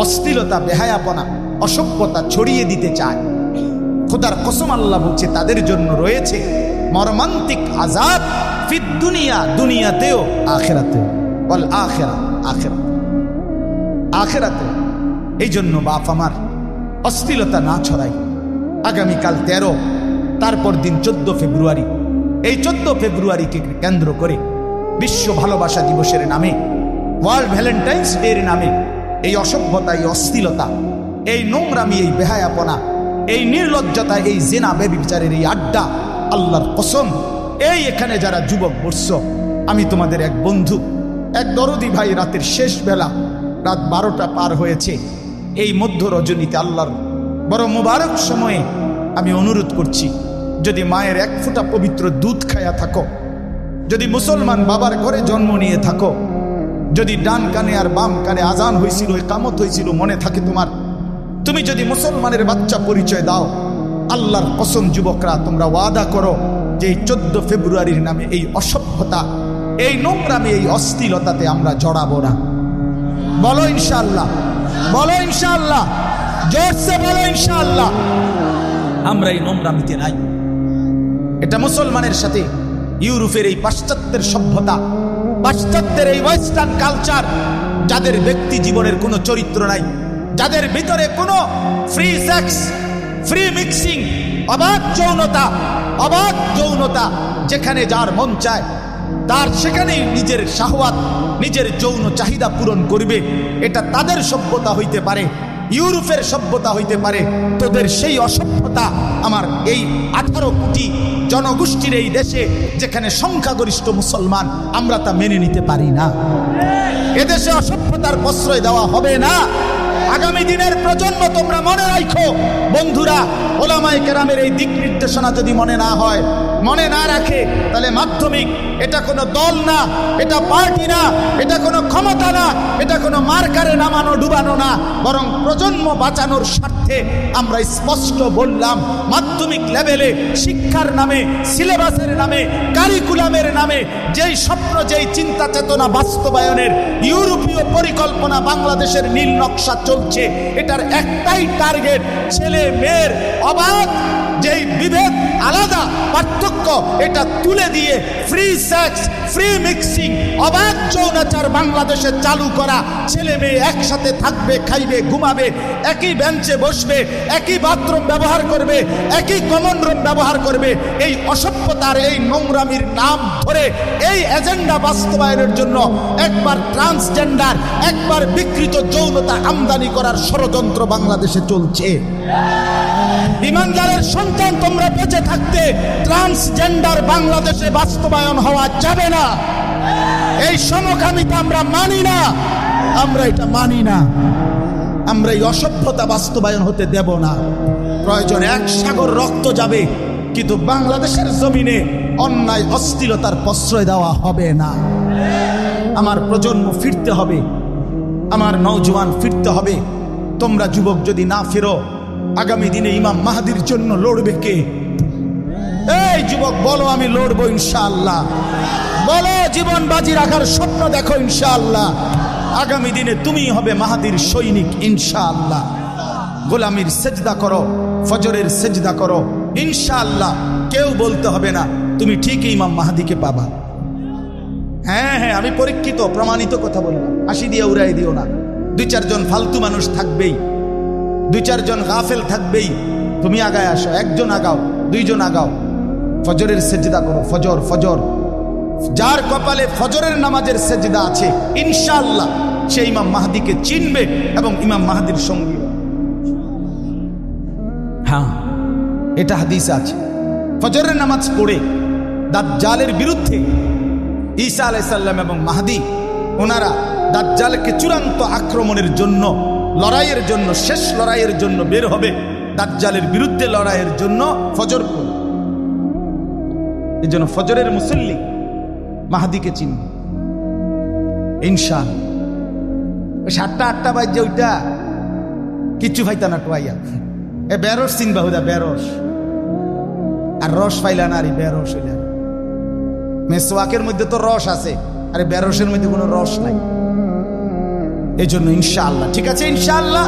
A: অশ্লীলতা, বেহায়াপনা, অসভ্যতা ছড়িয়ে দিতে চায়, খোদার কসম আল্লাহ বলছে, তাদের জন্য রয়েছে মর্মান্তিক আযাব ফিদ দুনিয়া, দুনিয়াতেও, আখিরাতেও, ওয়াল আখিরাহ, আখিরাত, আখিরাতে। এই জন্য বাপ আমার, অশ্লীলতা না ছড়াই। আগামীকাল 13 তারপর দিন 14 ফেব্রুয়ারি। এই 14 ফেব্রুয়ারিকে কেন্দ্র করে বিশ্ব ভালোবাসা দিবসের নামে, ওয়ার্ল্ড ভ্যালেন্টাইন্স ডের নামে এই অসভ্যতা, এই অশ্লীলতা, এই নোংরামি, এই বেহায়াপনা, এই নির্লজ্জতা, এই জেনা ব্যভিচারের এই আড্ডা, আল্লাহর কসম, এই এখানে যারা যুবক বর্ষ, আমি তোমাদের এক বন্ধু, এক দরদি ভাই, রাতের শেষ বেলা, রাত 12টা পার হয়েছে, এই মধ্য রজনীতে আল্লাহর বড় মুবারক সময়ে আমি অনুরোধ করছি, যদি মায়ের এক ফোঁটা পবিত্র দুধ খায়া থাকো, যদি মুসলমান বাবার ঘরে জন্ম নিয়ে থাকো, যদি ডান কানে আর বাম কানে আজান হয়েছিল, ইকামত হয়েছিল মনে থাকে তোমার, তুমি যদি মুসলমানের বাচ্চা পরিচয় দাও, আল্লাহর কসম যুবকরা তোমরা ওয়াদা করো যে এই 14 ফেব্রুয়ারির নামে এই অসভ্যতা, এই নোংরামি, এই অশ্লীলতাতে আমরা জড়াবো না। বলো ইনশাআল্লাহ, বলো ইনশাআল্লাহ, জোরসে বলো ইনশাআল্লাহ। আমরা এই নোংরামিতে নাই। এটা মুসলমানের সাথে ইউরোপের এই পাশ্চাত্যের সভ্যতা, পাশ্চাত্যের এই ওয়েস্টার্ন কালচার, যাদের ব্যক্তি জীবনের কোনো চরিত্র নাই, যাদের ভিতরে কোনো ফ্রি সেক্স, ফ্রি মিক্সিং, অবাধ যৌনতা, অবাধ যৌনতা, যেখানে যার মন চায় তার সেখানেই নিজের শাহওয়াত, নিজের যৌন চাহিদা পূরণ করবে, এটা তাদের সভ্যতা হইতে পারে, ইউরোপের সভ্যতা হইতে পারে। তোদের সেই অসভ্যতা আমার এই 18 কোটি জনগোষ্ঠীর এই দেশে, যেখানে সংখ্যাগরিষ্ঠ মুসলমান, আমরা তা মেনে নিতে পারি না। এদেশে অসভ্যতার প্রশ্রয় দেওয়া হবে না। আগামী দিনের প্রজন্ম তোমরা মনে রাখো বন্ধুরা, ওলামায়ে কেরামের এই দিক নির্দেশনা যদি মনে না হয়, মনে না রাখে, তাহলে মাধ্যমিক এটা কোনো দল না, এটা পার্টি না, এটা কোনো ক্ষমতা না, এটা কোনো মার্কারে নামানো ডুবানো না, বরং প্রজন্ম বাঁচানোর স্বার্থে আমরা স্পষ্ট বললাম, মাধ্যমিক লেভেলে শিক্ষার নামে, সিলেবাসের নামে, কারিকুলামের নামে যেই স্বপ্ন, যেই চিন্তা চেতনা বাস্তবায়নের ইউরোপীয় পরিকল্পনা বাংলাদেশের নীল নকশা চলছে, এটার একটাই টার্গেট, ছেলে মেয়ের অবাধ যেই বিভেদ, আলাদা পার্থক্য, এটা তুলে দিয়ে ফ্রি সেক্স, ফ্রি মিক্সিং, অবাধ যৌনাচার বাংলাদেশে চালু করা। ছেলে মেয়ে একসাথে থাকবে, খাইবে, ঘুমাবে, একই বেঞ্চে বসবে, একই বাথরুম ব্যবহার করবে, একই কমন রুম ব্যবহার করবে। এই অসভ্যতার, এই নোংরামির নাম ধরে এই এজেন্ডা বাস্তবায়নের জন্য একবার ট্রান্সজেন্ডার, একবার বিকৃত যৌনতা আমদানি করার ষড়যন্ত্র বাংলাদেশে চলছে। ইমানদারের সন্তান, তোমরা বেঁচে থাকতে ট্রান্সজেন্ডার বাংলাদেশে বাস্তবায়ন হওয়া যাবে না। এই সমকামিতা আমরা মানি না, আমরা এটা মানি না। আমরা এই অসভ্যতা বাস্তবায়ন হতে দেব না। প্রয়োজন 1 সাগর রক্ত যাবে, কিন্তু বাংলাদেশের জমিনে অন্যায় অশ্লীলতার প্রশ্রয় দেওয়া হবে না। আমার প্রজন্ম ফিরতে হবে, আমার নওজোয়ান ফিরতে হবে। তোমরা যুবক যদি না ফেরো, আগামী দিনে ইমাম মাহদির জন্য লড়বে কে? এই যুবক বলো, আমি লড়বো ইনশাআল্লাহ। বলো, জীবন বাজি রাখার স্বপ্ন দেখো ইনশাআল্লাহ। আগামী দিনে তুমি হবে মাহদির সৈনিক ইনশাআল্লাহ। গোলামির সেজদা করো, ফজরের সেজদা করো ইনশাআল্লাহ। কেউ বলতে হবে না তুমি ঠিকই ইমাম মাহদিকে পাবা। হ্যাঁ হ্যাঁ, আমি পরীক্ষিত প্রমাণিত কথা বললাম, হাসি দিয়ে উড়াই দিও না। 2-4 জন ফালতু মানুষ থাকবেই, 2-4 জন গাফেল থাকবেই। তুমি আগায় আসো, 1 জন আগাও, 2 জন আগাও, ফজরের সেজদা করো। ফজর, ফজর, যার কপালে ফজরের নামাজের সেজদা আছে ইনশাআল্লাহ সে ইমাম মাহদিকে চিনবে এবং ইমাম মাহদির সঙ্গী। হ্যাঁ, এটা হাদিসে আছে। ফজরের নামাজ পড়ে দাজ্জালের বিরুদ্ধে ঈসা আলাইহিস সালাম এবং মাহদি, ওনারা দাজ্জালকে চূড়ান্ত আক্রমণের জন্য, লড়াইয়ের জন্য, শেষ লড়াইয়ের জন্য বের হবে। দাজ্জালের বিরুদ্ধে লড়াইয়ের জন্য ফজর পড়ে। এই জন্য ফজরের মুসল্লি মাহদিকে চিনবে ইনশাআল্লাহ। 7টা-8টা বাজে ওইটা কিচ্ছু ফাইতা না টোয়াইয়া। এ বেরস চিনবা হুদা, বেরস আর রস পাইলা না। আরে বেরস হইলা, মেসওয়াকের মধ্যে তো রস আছে, আরে বেরসের মধ্যে কোনো রস নাই। এই জন্য ইনশাআল্লাহ, ঠিক আছে ইনশাআল্লাহ।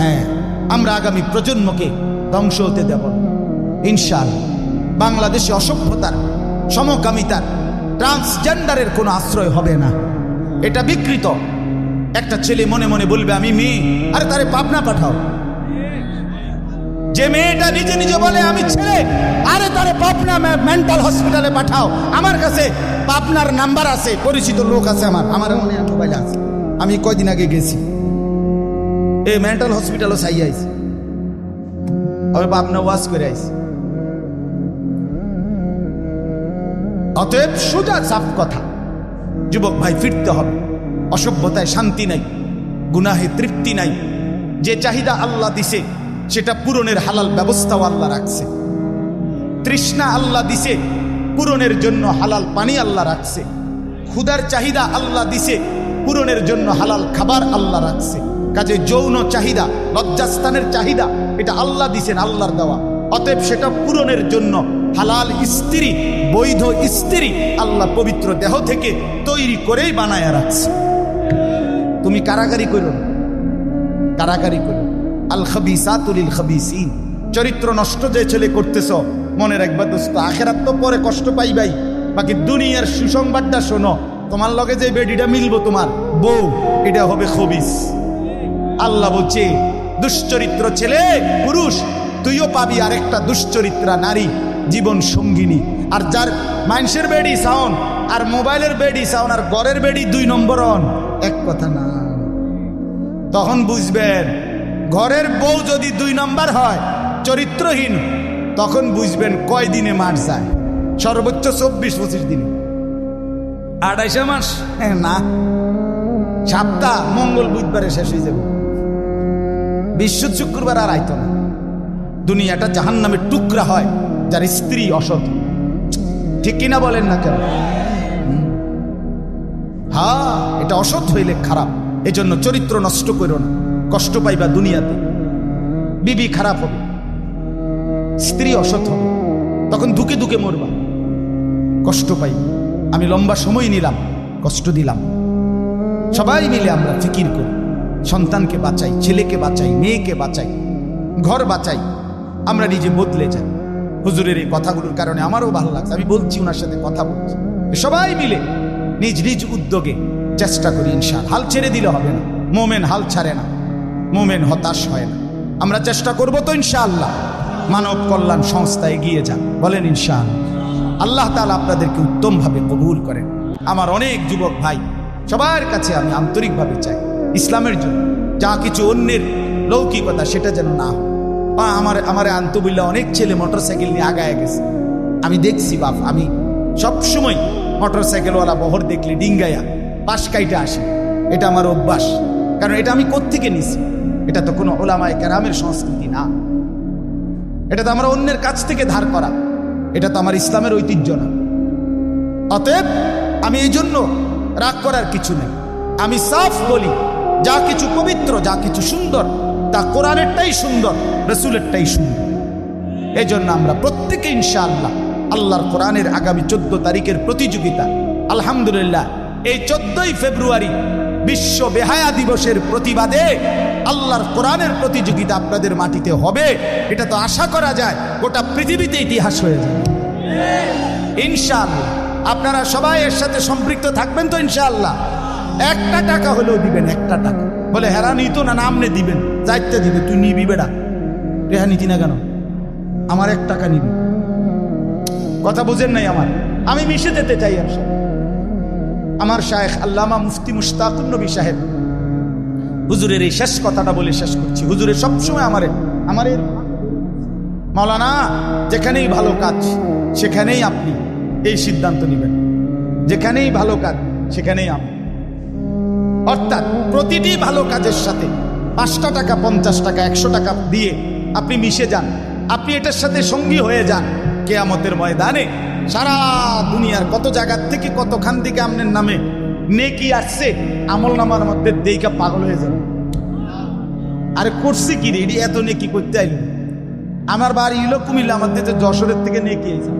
A: হ্যাঁ, আমরা আগামী প্রজন্মকে ধ্বংস হতে দেব ইনশাআল্লাহ। বাংলাদেশে অসভ্যতার, সমকামিতার, ট্রান্সজেন্ডারের কোনো আশ্রয় হবে না। এটা বিকৃত। একটা ছেলে মনে মনে বলবে আমি মেয়ে, আরে তারে পাবনা পাঠাও। যে মেয়েটা নিজে নিজে বলে আমি ছেলে, আরে তারে পাবনা মেন্টাল হসপিটালে পাঠাও। আমার কাছে পাবনার নাম্বার আছে, পরিচিত লোক আছে, আমার মনে মোবাইল আছে। আমি কয়দিন আগে গেছি, এই মেন্টাল হসপিটালও চাই আইছি, আমি পাবনা ওয়াজ করে আইছি। অতএব সোজা সাফ কথা, যুবক ভাই ফিরতে হবে। অসভ্যতায় শান্তি নাই, গুনাহে তৃপ্তি নাই। যে চাহিদা আল্লাহ দিছে সেটা পূরণের হালাল ব্যবস্থাও আল্লাহ রাখছে। তৃষ্ণা আল্লাহ দিছে, পূরণের জন্য হালাল পানি আল্লাহ রাখছে। ক্ষুধার চাহিদা আল্লাহ দিছে, পূরণের জন্য হালাল খাবার আল্লাহ রাখছে। কাজে যৌন চাহিদা, লজ্জাস্থানের চাহিদা, এটা আল্লাহ দিছেন, আল্লাহর দেওয়া। অতএব সেটা পূরণের জন্য হালাল স্ত্রী, বৈধ স্ত্রী আল্লাহ পবিত্র দেহ থেকে তৈরি করেই বানায়া রাখছে। তুমি কারাগারি করো না, কারাগারি করো। আল খাবিসাতু লিল খাবিসিন। চরিত্র নষ্ট যে ছেলে করতেছ, মনে রাখবা দোস্ত, আখেরাত তো পরে কষ্ট পাইবাই, বাকি দুনিয়ার সুসংবাদটা শোনো। তোমার লগে যে বেডিটা মিলবো তোমার বউ, এটা হবে খবিস। আল্লাহ বলছে দুশ্চরিত্র ছেলে পুরুষ তুইও পাবি আরেকটা দুশ্চরিত্রা নারী জীবন সঙ্গিনী। আর যার মানুষের বেডি সাউন আর মোবাইলের বেডি সাউন আর ঘরের বেডি 2 নম্বর অন, এক কথা না। তখন বুঝবেন ঘরের বউ যদি 2 নম্বর হয়, চরিত্রহীন, তখন বুঝবেন কয় দিনে মার যায়। সর্বোচ্চ 24-25 দিন, 28 মাস না, সপ্তাহ মঙ্গল বুধবারে শেষ হয়ে যাবে। বৃহস্পতি শুক্রবার আর আইতো না। দুনিয়াটা জাহান্নামের টুকরা হয় যার স্ত্রী অসৎ। ঠিক কিনা বলেন না কেন? হ্যাঁ, এটা অসৎ হইলে খারাপ। এজন্য চরিত্র নষ্ট করো না, কষ্ট পাইবা দুনিয়াতে। বিবি খারাপ হবে, স্ত্রী অসৎ হবে, তখন দুকে দুকে মরবা, কষ্ট পাইবা। আমি লম্বা সময় নিলাম, কষ্ট দিলাম। সবাই মিলে আমরা ফিকির করি, সন্তানকে বাঁচাই, ছেলেকে বাঁচাই, মেয়েকে বাঁচাই, ঘর বাঁচাই, আমরা নিজে বদলে যাই। হুজুরের এই কথাগুলোর কারণে আমারও ভালো লাগছে, আমি বলছি, ওনার সাথে কথা বলছি। সবাই মিলে নিজ নিজ উদ্যোগে চেষ্টা করি ইনশাআল্লাহ। হাল ছেড়ে দিলে হবে না, মোমেন হাল ছাড়ে না, মোমেন হতাশ হয় না। আমরা চেষ্টা করব তো ইনশাআল্লাহ মানব কল্যাণ সংস্থা এগিয়ে যান, বলেন ইনশাআল্লাহ। আল্লাহ তাআলা আপনাদেরকে উত্তমভাবে কবুল করেন। আমার অনেক যুবক ভাই, সবার কাছে আমি আন্তরিকভাবে চাই ইসলামের জন্য যা কিছু অন্যের লৌকিকতা সেটা যেন না হয়। আমার আন্তবিল্লা অনেক ছেলে মোটরসাইকেল নিয়ে আগায় গেছে, আমি দেখছি বাপ। আমি সবসময় মোটরসাইকেলওয়ালা বহর দেখলে ডিঙ্গাইয়া পাশ কাইটা আসি, এটা আমার অভ্যাস। কারণ এটা আমি কোত্থেকে নিছি? এটা তো কোনো ওলামায়ে কেরামের সংস্কৃতি না, এটা তো আমরা অন্যের কাছ থেকে ধার করা, এটা তো আমার ইসলামের ঐতিহ্য না। অতএব আমি এই জন্য রাগ করার কিছু নেই। আমি সাফ বলি, যা কিছু পবিত্র, যা কিছু সুন্দর, তা কোরআনেরটাই সুন্দর, রসুলেরটাই সুন্দর। এই জন্য আমরা প্রত্যেকে ইনশাআল্লাহ আল্লাহর কোরআনের আগামী 14 তারিখের প্রতিযোগিতা, আলহামদুলিল্লাহ এই 14ই ফেব্রুয়ারি বিশ্ব বেহায়া দিবসের প্রতিবাদে আল্লাহর কোরআনের প্রতিযোগিতা আপনাদের মাটিতে হবে। এটা তো আশা করা যায় গোটা পৃথিবীতে ইতিহাস হয়ে যাবে ইনশাআল্লাহ। আপনারা সবাই এর সাথে সম্পৃক্ত থাকবেন তো ইনশাআল্লাহ। 1 টাকা হলেও দিবেন, 1 টাকা। বলে হেরা নিত না, নামনে দিবেন, যাইতে দিবে। তুই নিবি বেড়া, রেহা নিতি না কেন? আমার 1 টাকা নিবি। কথা বুঝেন নাই আমার? আমি মিশে যেতে চাই আর সাথে। আমার শায়েখ আল্লামা মুফতি মুশতাকুর নবী সাহেব হুজুরের এই শেষ কথাটা বলে শেষ করছি। হুজুরের সবসময় আমারে মাওলানা, যেখানেই ভালো কাজ সেখানেই আপনি এই সিদ্ধান্ত নেবেন, যেখানেই ভালো কাজ সেখানেই আপনি, অর্থাৎ প্রতিটি ভালো কাজের সাথে 5 টাকা, 50 টাকা, 100 টাকা দিয়ে আপনি মিশে যান। আপনি এটার সাথে সঙ্গী হয়ে যান। কিয়ামতের ময়দানে সারা দুনিয়ার কত জায়গার থেকে, কতখান থেকে আপনার নামে নেকি আসছে, আমল নামার মধ্যে দেইকা পাগল হয়ে যাবে। আরে করছি কি রে, এত নেকি করতে আইল? আমার বাড়ি ইলো কুমিল্লা, আমার দিতে যশোরের থেকে নেকি আইছে,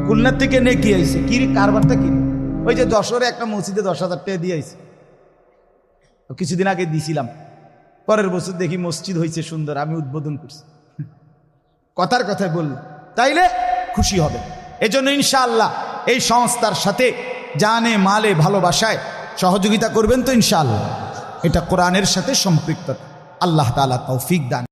A: খুলনার থেকে নেকি আইছে। কি রে কারবারটা কি? ওই যে যশোরে একটা মসজিদে 10,000 টাকা দিয়ে আইছে, কিছুদিন আগে দিছিলাম। পরের বছর দেখি মসজিদ হয়েছে সুন্দর, আমি উদ্বোধন করছি। কথার কথায় বলল, তাইলে খুশি হবে। এজন্য ইনশাআল্লাহ এই সংস্থার সাথে জানে মালে ভালোবাসায় সহযোগিতা করবেন তো ইনশাআল্লাহ। এটা কোরআনের সাথে সম্পৃক্ত। আল্লাহ তাআলা তৌফিক দান